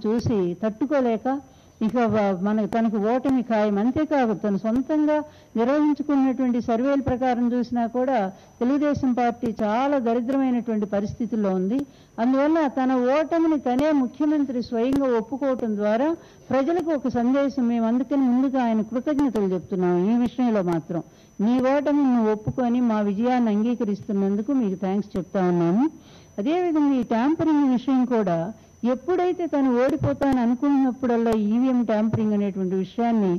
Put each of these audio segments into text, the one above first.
చూసి తట్టుకోలేక ఇక తనకు ఓటమి ఖాయం. అంతేకాదు తను సొంతంగా నిర్వహించుకున్నటువంటి సర్వేల ప్రకారం చూసినా కూడా తెలుగుదేశం పార్టీ చాలా దరిద్రమైనటువంటి పరిస్థితుల్లో ఉంది. అందువల్ల తన ఓటమిని తనే ముఖ్యమంత్రి స్వయంగా ఒప్పుకోవటం ద్వారా ప్రజలకు ఒక సందేశం. మేము అందుకని ముందుగా ఆయన కృతజ్ఞతలు చెప్తున్నాం. ఈ విషయంలో మాత్రం నీ ఓటమి నువ్వు ఒప్పుకొని మా విజయాన్ని అంగీకరిస్తున్నందుకు మీకు థ్యాంక్స్ చెప్తా ఉన్నాము. అదేవిధంగా ఈ ట్యాంపరింగ్ విషయం కూడా ఎప్పుడైతే తను ఓడిపోతాను అనుకున్నప్పుడల్లా ఈవీఎం ట్యాంపరింగ్ అనేటువంటి విషయాన్ని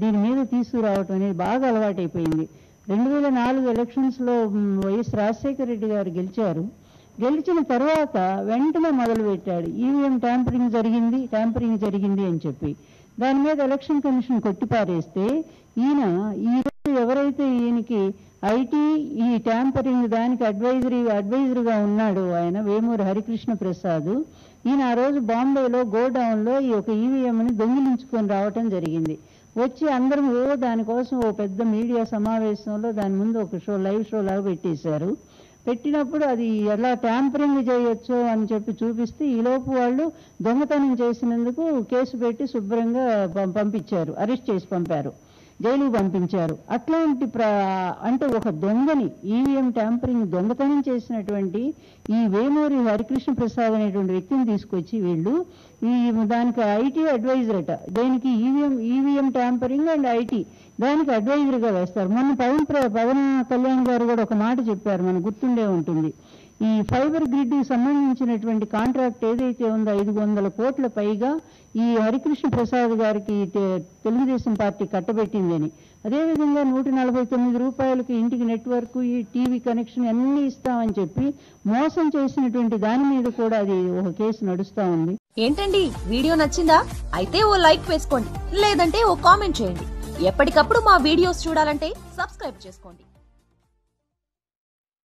దీని మీద తీసుకురావటం అనేది బాగా అలవాటైపోయింది. 2004 ఎలక్షన్స్లో వైఎస్ రాజశేఖర రెడ్డి గారు గెలిచారు. గెలిచిన తర్వాత వెంటనే మొదలుపెట్టాడు ఈవీఎం ట్యాంపరింగ్ జరిగింది అని చెప్పి. దాని మీద ఎలక్షన్ కమిషన్ కొట్టిపారేస్తే ఈయన ఈరోజు ఎవరైతే ఈయనకి ఐటీ ఈ ట్యాంపరింగ్ దానికి అడ్వైజర్గా ఉన్నాడు ఆయన వేమూరి హరికృష్ణ ప్రసాద్. ఈయన ఆ రోజు బాంబేలో గోడౌన్లో ఈ యొక్క ఈవీఎంని దొంగిలించుకొని రావటం జరిగింది. వచ్చి అందరం దానికోసం ఓ పెద్ద మీడియా సమావేశంలో దాని ముందు ఒక లైవ్ షో లాగా పెట్టేశారు. పెట్టినప్పుడు అది ఎలా ట్యాంపరింగ్ చేయొచ్చో అని చెప్పి చూపిస్తే ఈలోపు వాళ్ళు దొంగతనం చేసినందుకు కేసు పెట్టి శుభ్రంగా పంపించారు, అరెస్ట్ చేసి పంపారు, జైలుకు పంపించారు. అట్లాంటి అంటే ఒక దొంగని ఈవీఎం ట్యాంపరింగ్ దొంగతనం చేసినటువంటి ఈ వేమూరి హరికృష్ణ ప్రసాద్ అనేటువంటి వ్యక్తిని తీసుకొచ్చి వీళ్ళు దానికి ఐటీ అడ్వైజర్ అట, దేనికి ఈవీఎం ట్యాంపరింగ్ అండ్ ఐటీ దానికి అడ్వైజర్గా వేస్తారు. మొన్న పవన్ కళ్యాణ్ గారు కూడా ఒక మాట చెప్పారు, మనకు గుర్తుండే ఉంటుంది. ఈ ఫైబర్ గ్రిడ్ సంబంధించినటువంటి కాంట్రాక్ట్ ఏదైతే ఉందో 500 కోట్ల పైగా ఈ హరికృష్ణ ప్రసాద్ గారికి తెలుగుదేశం పార్టీ కట్టబెట్టిందని. అదేవిధంగా 149 రూపాయలకి ఇంటికి నెట్వర్క్ ఈ టీవీ కనెక్షన్ అన్నీ ఇస్తామని చెప్పి మోసం చేసినటువంటి దాని మీద కూడా అది ఒక కేసు నడుస్తా ఉంది. ఏంటండి వీడియో నచ్చిందా? అయితే ఓ లైక్ వేసుకోండి, లేదంటే ఓ కామెంట్ చేయండి. ఎప్పటికప్పుడు మా వీడియోస్ చూడాలంటే సబ్స్క్రైబ్ చేసుకోండి.